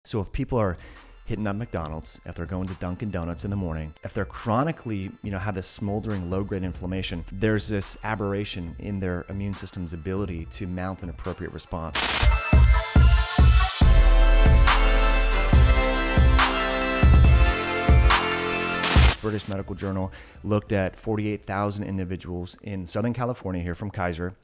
So if people are hitting up McDonald's, if they're going to Dunkin' Donuts in the morning, if they're chronically, have this smoldering low-grade inflammation, there's this aberration in their immune system's ability to mount an appropriate response. British Medical Journal looked at 48,000 individuals in Southern California here from Kaiser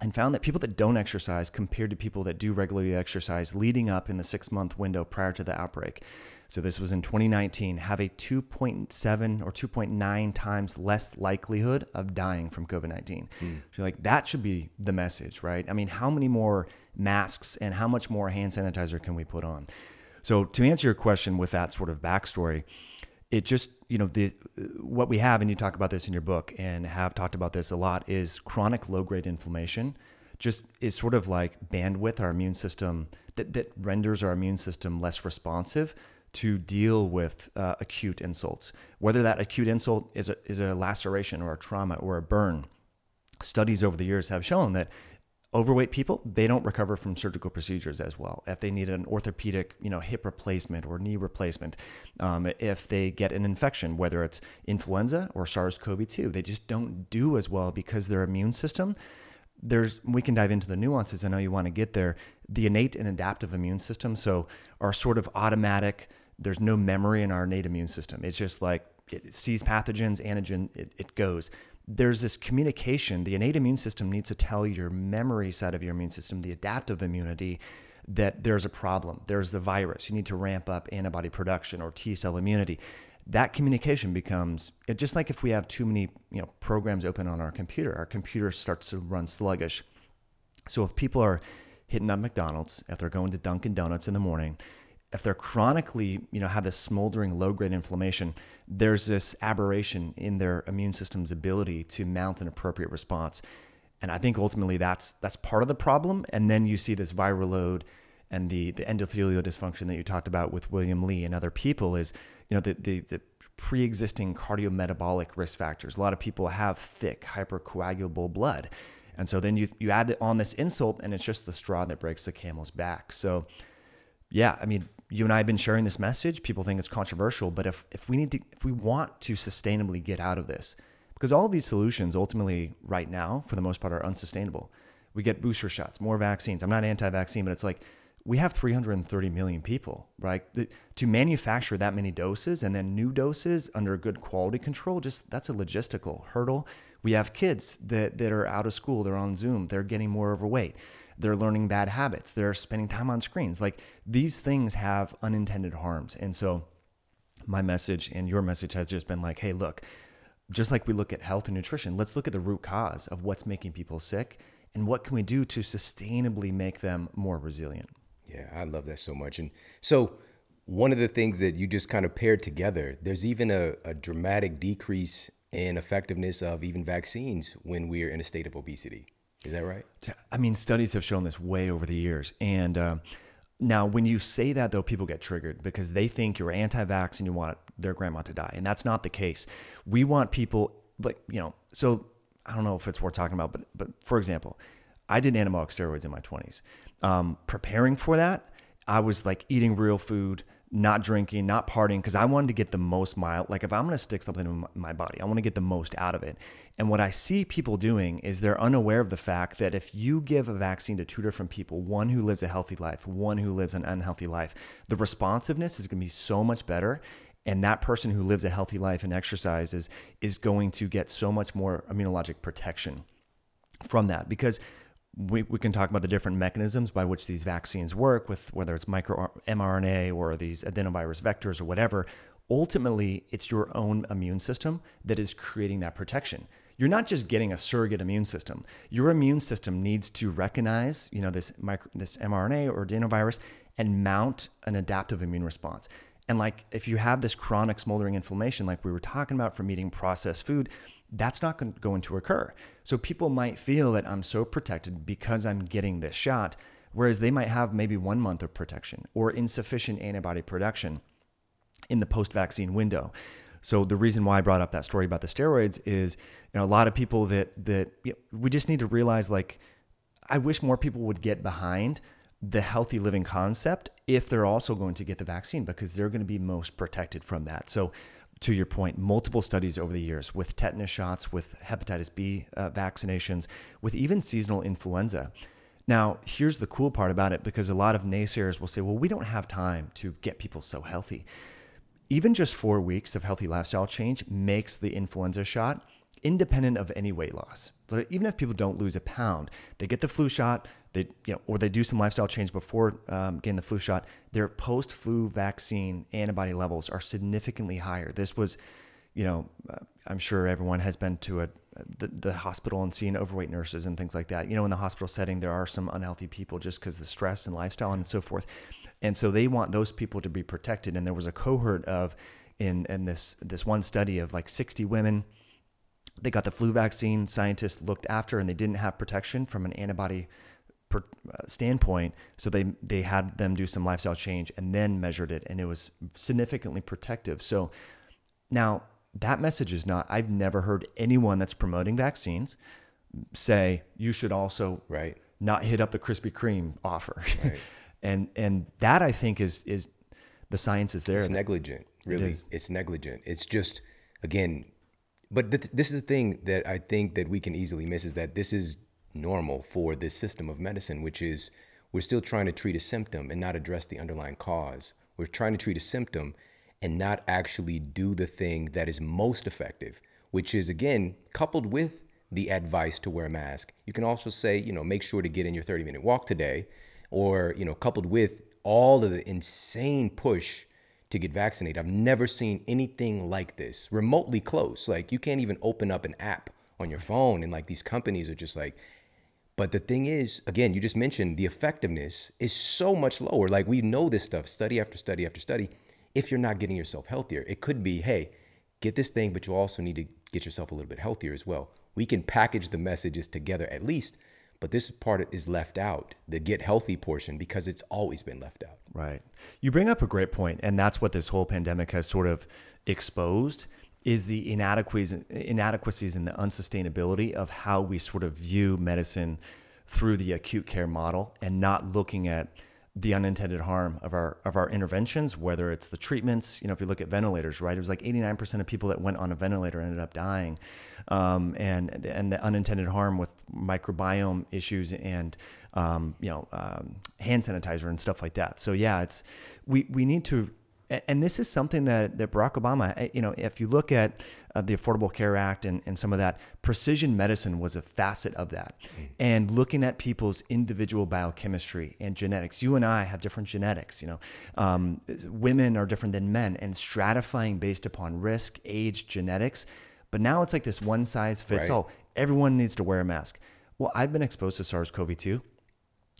and found that people that don't exercise compared to people that do regularly exercise leading up in the 6-month window prior to the outbreak, so this was in 2019, have a 2.7 or 2.9 times less likelihood of dying from COVID-19. So you're like, that should be the message, right? I mean, how many more masks and how much more hand sanitizer can we put on? So to answer your question with that sort of backstory, it just, what we have, and you talk about this in your book and have talked about this a lot, is chronic low-grade inflammation just is sort of like bandwidth our immune system, that renders our immune system less responsive to deal with acute insults. Whether that acute insult is a laceration or a trauma or a burn, studies over the years have shown that overweight people, they don't recover from surgical procedures as well. If they need an orthopedic, hip replacement or knee replacement, if they get an infection, whether it's influenza or SARS-CoV-2, they just don't do as well because their immune system, we can dive into the nuances. I know you want to get there. The innate and adaptive immune system, so our sort of automatic, there's no memory in our innate immune system. It's just like it sees pathogens, antigen, it goes. There's this communication. The innate immune system needs to tell your memory side of your immune system, the adaptive immunity, that there's a problem. There's the virus. You need to ramp up antibody production or T cell immunity. That communication becomes, just like if we have too many programs open on our computer starts to run sluggish. So if people are hitting up McDonald's, if they're going to Dunkin' Donuts in the morning, if they're chronically, have this smoldering low-grade inflammation, there's this aberration in their immune system's ability to mount an appropriate response. And I think ultimately that's part of the problem. And then you see this viral load and the endothelial dysfunction that you talked about with William Lee and other people is, the pre-existing cardiometabolic risk factors. A lot of people have thick, hypercoagulable blood. And so then you add on this insult and it's just the straw that breaks the camel's back. So yeah, I mean, you and I have been sharing this message. People think it's controversial, but if we want to sustainably get out of this, because all of these solutions ultimately right now, for the most part, are unsustainable. We get booster shots, more vaccines. I'm not anti-vaccine, but it's like we have 330 million people, right? To manufacture that many doses and then new doses under good quality control, that's a logistical hurdle. We have kids that are out of school, they're on Zoom, they're getting more overweight. They're learning bad habits. They're spending time on screens. Like, these things have unintended harms. And so my message and your message has just been like, hey, look, just like we look at health and nutrition, let's look at the root cause of what's making people sick and what can we do to sustainably make them more resilient. Yeah, I love that so much. And so one of the things that you just kind of paired together, there's even a dramatic decrease in effectiveness of even vaccines when we're in a state of obesity. Is that right? I mean, studies have shown this way over the years. And now when you say that, though, people get triggered because they think you're anti-vax and you want their grandma to die. And that's not the case. We want people so I don't know if it's worth talking about, but for example, I did anabolic steroids in my 20s. Preparing for that, I was like eating real food, not drinking, not partying, because I wanted to get the most mild. Like, if I'm going to stick something in my body, I want to get the most out of it. And what I see people doing is they're unaware of the fact that if you give a vaccine to two different people, one who lives a healthy life, one who lives an unhealthy life, the responsiveness is going to be so much better. And that person who lives a healthy life and exercises is going to get so much more immunologic protection from that, because we can talk about the different mechanisms by which these vaccines work, with whether it's micro mRNA or these adenovirus vectors or whatever. Ultimately, it's your own immune system that is creating that protection. You're not just getting a surrogate immune system. Your immune system needs to recognize, this mRNA or adenovirus and mount an adaptive immune response. And like, if you have this chronic smoldering inflammation, like we were talking about from eating processed food, that's not going to occur. So people might feel that I'm so protected because I'm getting this shot, whereas they might have maybe 1 month of protection or insufficient antibody production in the post-vaccine window. So the reason why I brought up that story about the steroids is, a lot of people that we just need to realize, like, I wish more people would get behind the healthy living concept if they're also going to get the vaccine, because they're going to be most protected from that. So to your point, multiple studies over the years with tetanus shots, with hepatitis B vaccinations, with even seasonal influenza. Now, here's the cool part about it, because a lot of naysayers will say, well, we don't have time to get people so healthy. Even just 4 weeks of healthy lifestyle change makes the influenza shot independent of any weight loss. So even if people don't lose a pound, they get the flu shot, or they do some lifestyle change before getting the flu shot, their post-flu vaccine antibody levels are significantly higher. This was, I'm sure everyone has been to the hospital and seen overweight nurses and things like that. In the hospital setting, there are some unhealthy people just because of the stress and lifestyle and so forth. And so they want those people to be protected. And there was a cohort of, in this one study of like 60 women. They got the flu vaccine, scientists looked after, and they didn't have protection from an antibody standpoint. So they had them do some lifestyle change and then measured it, and it was significantly protective. So now that message is not, I've never heard anyone that's promoting vaccines say you should also not hit up the Krispy Kreme offer. Right. and that, I think, is the science is there. It's negligent, really. It's negligent. It's just, again, but this is the thing that I think that we can easily miss, is that this is normal for this system of medicine, which is we're still trying to treat a symptom and not address the underlying cause. We're trying to treat a symptom and not actually do the thing that is most effective, which is, again, coupled with the advice to wear a mask. You can also say, make sure to get in your 30-minute walk today, or, coupled with all of the insane push to get vaccinated. I've never seen anything like this remotely close. Like, you can't even open up an app on your phone, and like these companies are just like, but the thing is, again, you just mentioned the effectiveness is so much lower. Like, we know this stuff, study after study after study. If you're not getting yourself healthier, it could be, hey, get this thing, but you also need to get yourself a little bit healthier as well. We can package the messages together at least, but this part is left out, the get healthy portion, because it's always been left out. Right. You bring up a great point, and that's what this whole pandemic has sort of exposed, is the inadequacies and the unsustainability of how we sort of view medicine through the acute care model, and not looking at the unintended harm of our interventions, whether it's the treatments. If you look at ventilators, right, it was like 89% of people that went on a ventilator ended up dying, and the unintended harm with microbiome issues and hand sanitizer and stuff like that. So yeah, we need to. And this is something that Barack Obama, if you look at the Affordable Care Act and some of that, precision medicine was a facet of that. And looking at people's individual biochemistry and genetics. You and I have different genetics, women are different than men, and stratifying based upon risk, age, genetics. But now it's like this one size fits all. Everyone needs to wear a mask. Well, I've been exposed to SARS-CoV-2.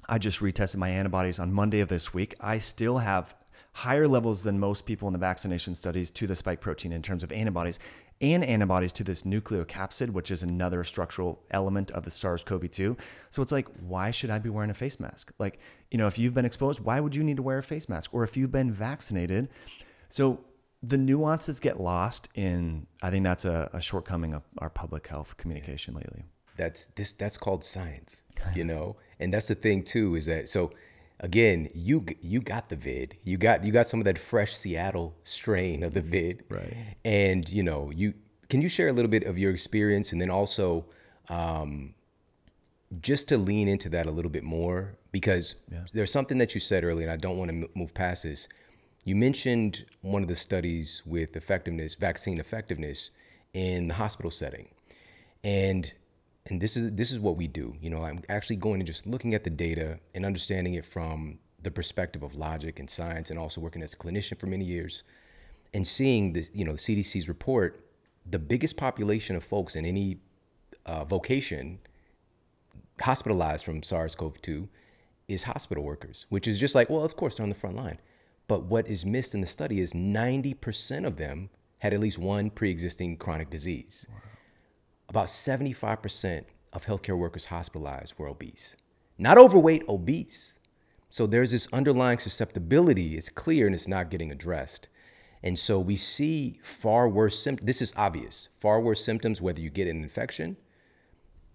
I just retested my antibodies on Monday of this week. I still have higher levels than most people in the vaccination studies to the spike protein in terms of antibodies, and antibodies to this nucleocapsid, which is another structural element of the SARS-CoV-2. So it's like, why should I be wearing a face mask? Like, if you've been exposed, why would you need to wear a face mask? Or if you've been vaccinated. So the nuances get lost in, I think that's a shortcoming of our public health communication lately. That's called science, and that's the thing too, is that, so again, you got the vid, you got some of that fresh Seattle strain of the vid, right? And can you share a little bit of your experience, and then also just to lean into that a little bit more, because there's something that you said earlier, and I don't want to move past this. You mentioned one of the studies with vaccine effectiveness in the hospital setting, and this is what we do. I'm actually going and just looking at the data and understanding it from the perspective of logic and science, and also working as a clinician for many years, and seeing this, the CDC's report, the biggest population of folks in any vocation hospitalized from SARS-CoV-2 is hospital workers, which is just like, well, of course they're on the front line. But what is missed in the study is 90% of them had at least one pre-existing chronic disease. Wow. About 75% of healthcare workers hospitalized were obese. Not overweight, obese. So there's this underlying susceptibility. It's clear, and it's not getting addressed. And so we see far worse symptoms. This is obvious. Far worse symptoms, whether you get an infection,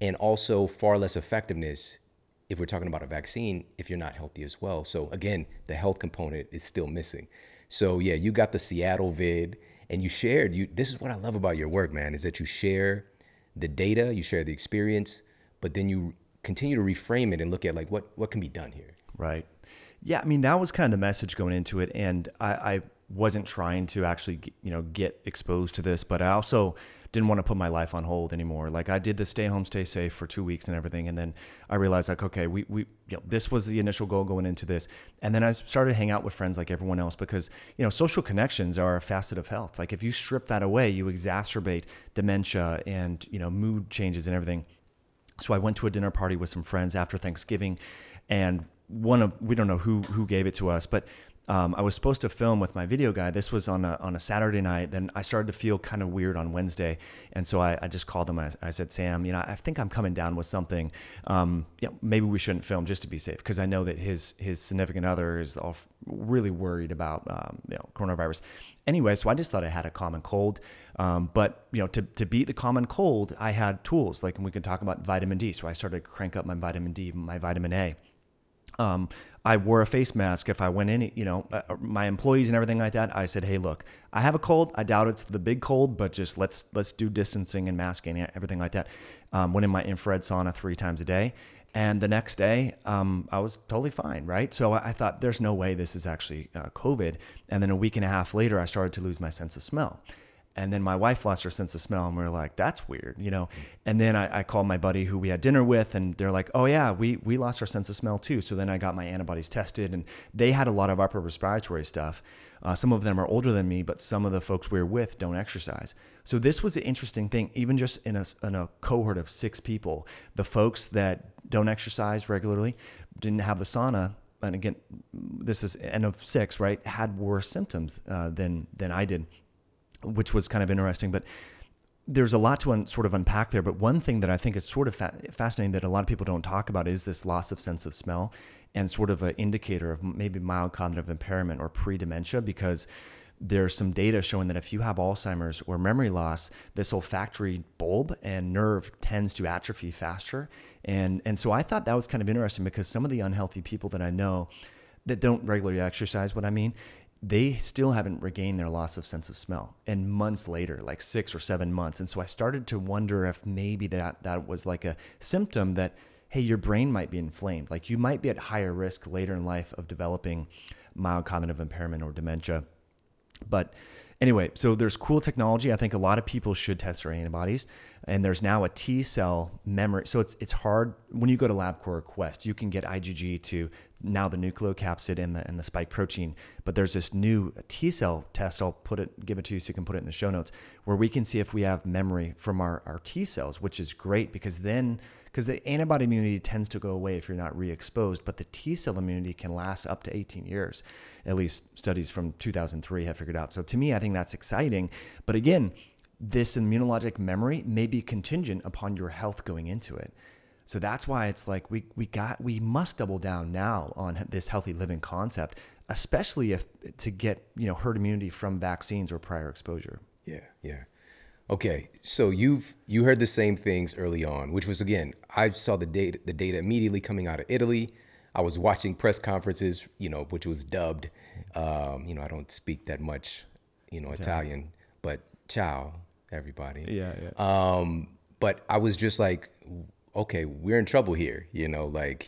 and also far less effectiveness if we're talking about a vaccine, if you're not healthy as well. So again, the health component is still missing. So yeah, you got the Seattle vid and you shared, this is what I love about your work, man, is that you share the data, you share the experience, but then you continue to reframe it and look at like what can be done here. Right. Yeah. I mean, that was kind of the message going into it. And I wasn't trying to actually, get exposed to this, but I also didn't want to put my life on hold anymore. Like I did the stay home, stay safe for 2 weeks and everything. And then I realized like, okay, this was the initial goal going into this. And then I started to hang out with friends like everyone else because, social connections are a facet of health. Like if you strip that away, you exacerbate dementia and, mood changes and everything. So I went to a dinner party with some friends after Thanksgiving, and we don't know who gave it to us, but I was supposed to film with my video guy. This was on a Saturday night. Then I started to feel kind of weird on Wednesday. And so I just called him. I said, Sam, I think I'm coming down with something. Maybe we shouldn't film just to be safe. Cause I know that his significant other is really worried about, coronavirus. Anyway, so I just thought I had a common cold. But to beat the common cold, I had tools and we could talk about vitamin D. So I started to crank up my vitamin D, my vitamin A. I wore a face mask if I went in, my employees and everything like that. I said, hey, look, I have a cold. I doubt it's the big cold, but just let's do distancing and masking and everything like that. Went in my infrared sauna 3 times a day. And the next day, I was totally fine, right? So I thought there's no way this is actually COVID. And then a week and a half later, I started to lose my sense of smell. And then my wife lost her sense of smell, and we were like, that's weird, And then I called my buddy who we had dinner with, and they're like, oh yeah, we lost our sense of smell too. So then I got my antibodies tested, and they had a lot of upper respiratory stuff. Some of them are older than me, but some of the folks we were with don't exercise. So this was an interesting thing, even just in a cohort of 6 people, the folks that don't exercise regularly, didn't have the sauna, and again, this is N of 6, right, had worse symptoms than I did, which was kind of interesting. But there's a lot to sort of unpack there. But one thing that I think is sort of fascinating that a lot of people don't talk about is this loss of sense of smell and sort of an indicator of maybe mild cognitive impairment or pre-dementia, because there's some data showing that if you have Alzheimer's or memory loss, this olfactory bulb and nerve tends to atrophy faster. And so I thought that was kind of interesting because some of the unhealthy people that I know that don't regularly exercise, they still haven't regained their loss of sense of smell, and months later, like 6 or 7 months. And so I started to wonder if maybe that was like a symptom that, hey, your brain might be inflamed. Like you might be at higher risk later in life of developing mild cognitive impairment or dementia. But anyway, so there's cool technology. I think a lot of people should test their antibodies, and there's now a T cell memory. So it's hard when you go to LabCorp or Quest, you can get IgG to now the nucleocapsid and the spike protein, but there's this new T cell test. I'll give it to you so you can put it in the show notes, where we can see if we have memory from our T cells, which is great because the antibody immunity tends to go away if you're not re-exposed, but the T cell immunity can last up to 18 years. At least studies from 2003 have figured out. So to me, I think that's exciting. But again, this immunologic memory may be contingent upon your health going into it. So that's why it's like we must double down now on this healthy living concept, especially if to get herd immunity from vaccines or prior exposure. Yeah. Okay, so you heard the same things early on, which was, again, I saw the data immediately coming out of Italy. I was watching press conferences, which was dubbed. I don't speak that much, Italian, but ciao, everybody. Yeah. But I was just like, okay, we're in trouble here,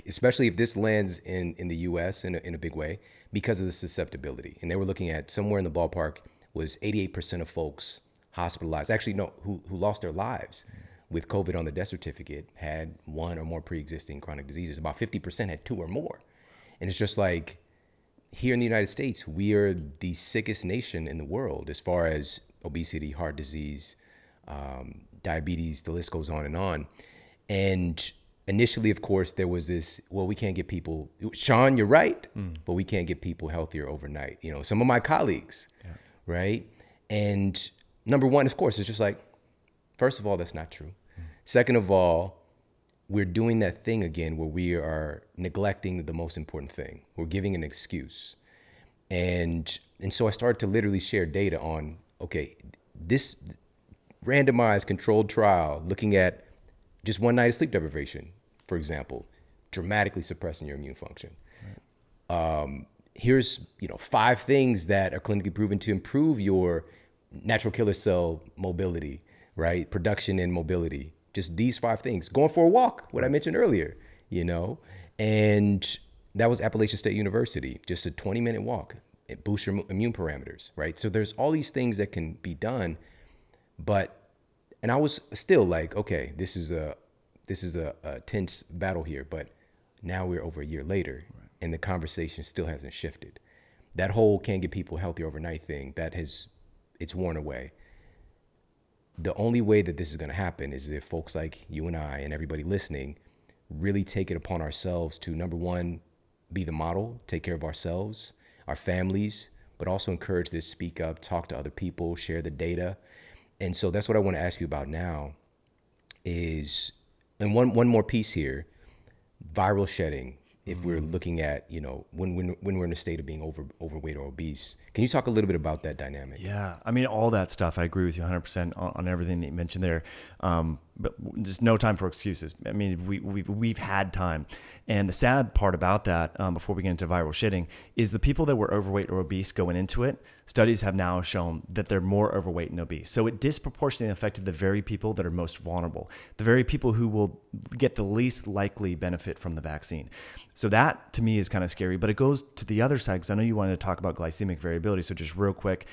especially if this lands in the U.S. in a big way because of the susceptibility. And they were looking at somewhere in the ballpark was 88% of folks hospitalized, who lost their lives with COVID on the death certificate had 1 or more pre-existing chronic diseases. About 50% had 2 or more. And it's just like, here in the United States, we are the sickest nation in the world as far as obesity, heart disease, diabetes, the list goes on and on. And initially, of course, there was this, well, we can't get people, Shawn, you're right, but we can't get people healthier overnight. Some of my colleagues, right? And number one, of course, it's just like, first of all, that's not true. Second of all, we're doing that thing again where we are neglecting the most important thing. We're giving an excuse. And so I started to literally share data on, okay, this randomized controlled trial looking at just one night of sleep deprivation, for example, dramatically suppressing your immune function. Here's 5 things that are clinically proven to improve your natural killer cell mobility, right? Production and mobility. Just these 5 things. Going for a walk, what I mentioned earlier, and that was Appalachian State University, just a 20-minute walk. It boosts your immune parameters, right? So there's all these things that can be done, and I was still like, okay, this is a tense battle here, but now we're over a year later, and the conversation still hasn't shifted. That whole can't get people healthy overnight thing, it's worn away. The only way that this is going to happen is if folks like you and I and everybody listening really take it upon ourselves to, number one, be the model, take care of ourselves, our families, but also encourage this, speak up, talk to other people, share the data. And so that's what I want to ask you about now is, and one more piece here, viral shedding. If we're looking at, when we're in a state of being overweight or obese, can you talk a little bit about that dynamic? Yeah, I mean, all that stuff, I agree with you 100% on everything that you mentioned there. But just no time for excuses. I mean, we've had time. And the sad part about that, before we get into viral shitting, is the people that were overweight or obese going into it, studies have now shown that they're more overweight and obese. So it disproportionately affected the very people that are most vulnerable, the very people who will get the least likely benefit from the vaccine. So that to me is kind of scary, but it goes to the other side, because I know you wanted to talk about glycemic variability. So just real quick,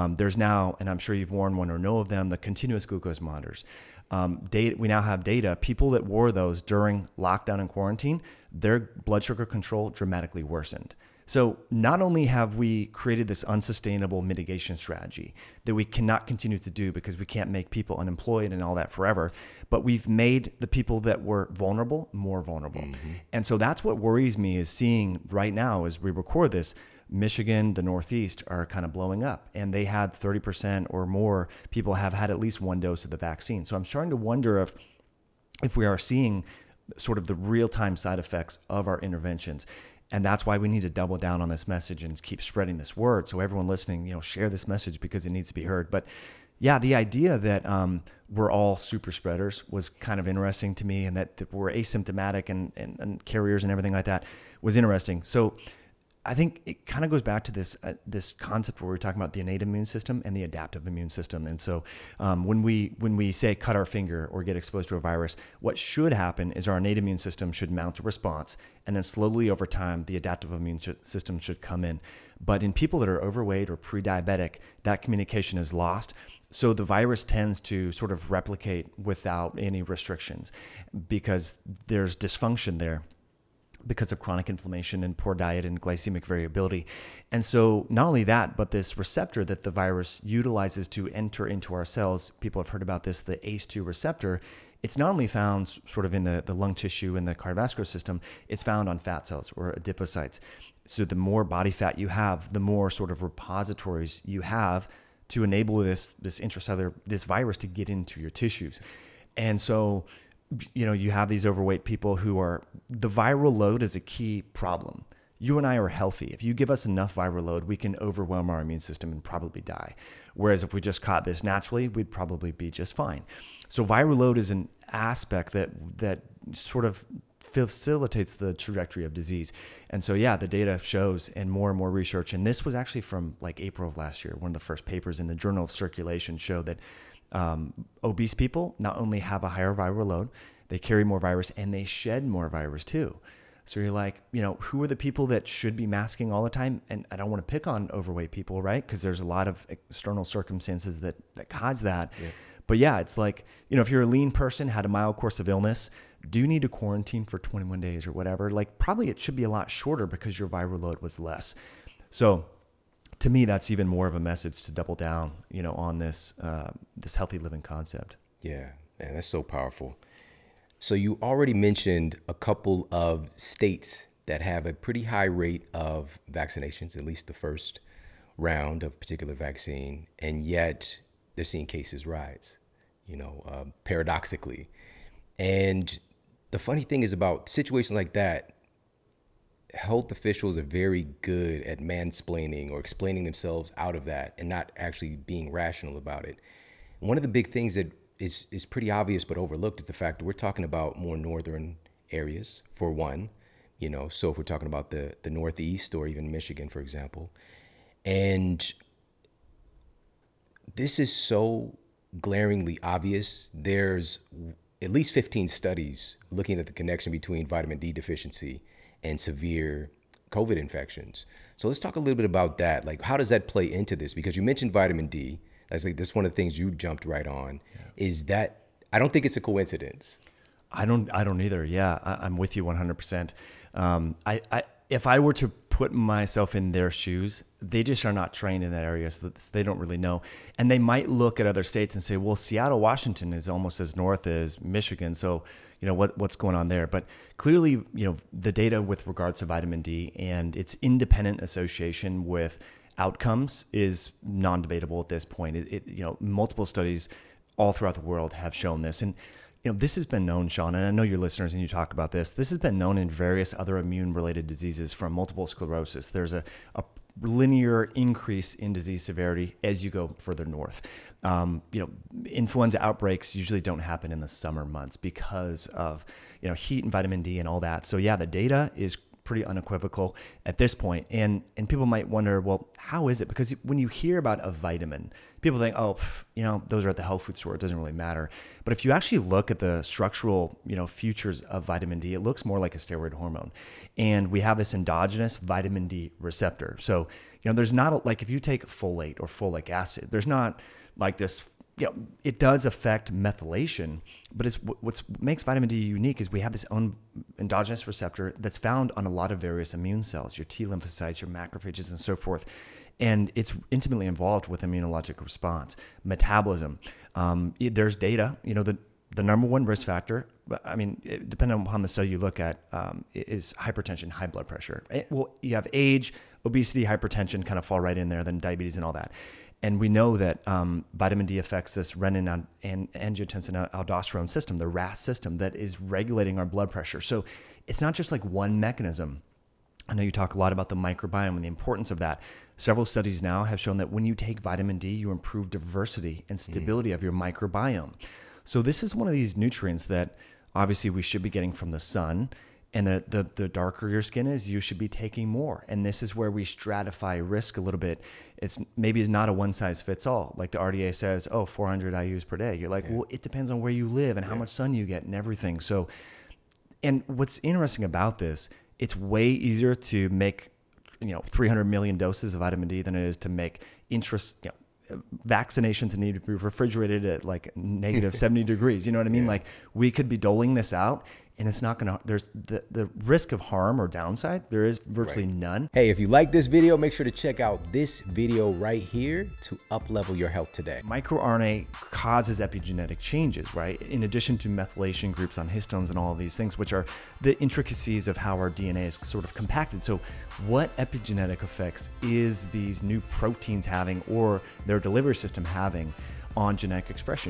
there's now, and I'm sure you've worn one or know of them, the continuous glucose monitors. We now have data, people that wore those during lockdown and quarantine, their blood sugar control dramatically worsened. So not only have we created this unsustainable mitigation strategy that we cannot continue to do because we can't make people unemployed and all that forever, but we've made the people that were vulnerable more vulnerable. Mm-hmm. And so that's what worries me, is seeing right now as we record this, Michigan, the Northeast are kind of blowing up, and they had 30% or more people have had at least one dose of the vaccine. So I'm starting to wonder if we are seeing sort of the real-time side effects of our interventions. And that's why we need to double down on this message and keep spreading this word. So everyone listening, share this message because it needs to be heard. But yeah, the idea that we're all super spreaders was kind of interesting to me, and that we're asymptomatic and carriers and everything like that was interesting. So I think it kind of goes back to this concept where we're talking about the innate immune system and the adaptive immune system. And so when we say cut our finger or get exposed to a virus, what should happen is our innate immune system should mount a response, and then slowly over time, the adaptive immune system should come in. But in people that are overweight or pre-diabetic, that communication is lost. So the virus tends to sort of replicate without any restrictions because there's dysfunction there, because of chronic inflammation and poor diet and glycemic variability. And so not only that, but this receptor that the virus utilizes to enter into our cells, people have heard about this, the ACE2 receptor, it's not only found sort of in the lung tissue and the cardiovascular system, it's found on fat cells or adipocytes. So the more body fat you have, the more sort of repositories you have to enable this intracellular, this virus to get into your tissues. And so you have these overweight people the viral load is a key problem. You and I are healthy. If you give us enough viral load, we can overwhelm our immune system and probably die. Whereas if we just caught this naturally, we'd probably be just fine. So viral load is an aspect that sort of facilitates the trajectory of disease. And so, yeah, the data shows, and more research, and this was actually from like April of last year, one of the first papers in the Journal of Circulation showed that obese people not only have a higher viral load, they carry more virus and they shed more virus too. So you're like, who are the people that should be masking all the time? And I don't want to pick on overweight people, right? Because there's a lot of external circumstances that cause that. Yeah. But yeah, it's like, if you're a lean person, had a mild course of illness, do you need to quarantine for 21 days or whatever? Like probably it should be a lot shorter because your viral load was less. So to me, that's even more of a message to double down, on this healthy living concept. Yeah, man, that's so powerful. So you already mentioned a couple of states that have a pretty high rate of vaccinations, at least the first round of a particular vaccine, and yet they're seeing cases rise, paradoxically. And the funny thing is about situations like that, health officials are very good at mansplaining or explaining themselves out of that and not actually being rational about it. One of the big things that is pretty obvious but overlooked is the fact that we're talking about more northern areas, for one. So if we're talking about the Northeast or even Michigan, for example. And this is so glaringly obvious. There's at least 15 studies looking at the connection between vitamin D deficiency and severe COVID infections. So let's talk a little bit about that. Like, how does that play into this? Because you mentioned vitamin D. That's one of the things you jumped right on. Yeah. Is that, I don't think it's a coincidence. I don't either. Yeah, I'm with you 100%. If I were to put myself in their shoes, they just are not trained in that area, so they don't really know. And they might look at other states and say, well, Seattle, Washington is almost as north as Michigan. So, what's going on there? But clearly, the data with regards to vitamin D and its independent association with outcomes is non-debatable at this point. Multiple studies all throughout the world have shown this. And this has been known, Shawn, and I know your listeners and you talk about this. This has been known in various other immune-related diseases from multiple sclerosis. There's a linear increase in disease severity as you go further north. Influenza outbreaks usually don't happen in the summer months because of heat and vitamin D and all that. So yeah, the data is pretty unequivocal at this point. And people might wonder, well, how is it? Because when you hear about a vitamin, people think, oh, those are at the health food store. It doesn't really matter. But if you actually look at the structural, features of vitamin D, it looks more like a steroid hormone. And we have this endogenous vitamin D receptor. So, there's not like if you take folate or folic acid, there's not like this. It does affect methylation, but what makes vitamin D unique is we have this own endogenous receptor that's found on a lot of various immune cells, your T lymphocytes, your macrophages, and so forth. And it's intimately involved with immunologic response, metabolism. There's data, the number one risk factor, depending upon the study you look at, is hypertension, high blood pressure. You have age, obesity, hypertension kind of fall right in there, then diabetes and all that. And we know that vitamin D affects this renin and angiotensin aldosterone system, the RAS system that is regulating our blood pressure. So it's not just like one mechanism. I know you talk a lot about the microbiome and the importance of that. Several studies now have shown that when you take vitamin D, you improve diversity and stability of your microbiome. So this is one of these nutrients that obviously we should be getting from the sun. And the darker your skin is, you should be taking more. And this is where we stratify risk a little bit. It's not a one size fits all. Like the RDA says, 400 IUs per day. You're like, well, it depends on where you live and how much sun you get and everything. So, and what's interesting about this, it's way easier to make, 300 million doses of vitamin D than it is to make vaccinations that need to be refrigerated at like negative 70 degrees. You know what I mean? Like we could be doling this out and it's not going to, there's the risk of harm or downside. There is virtually none. Hey, if you like this video, make sure to check out this video right here to up-level your health today. MicroRNA causes epigenetic changes, right? In addition to methylation groups on histones and all of these things, which are the intricacies of how our DNA is sort of compacted. So what epigenetic effects is these new proteins having or their delivery system having on genetic expression?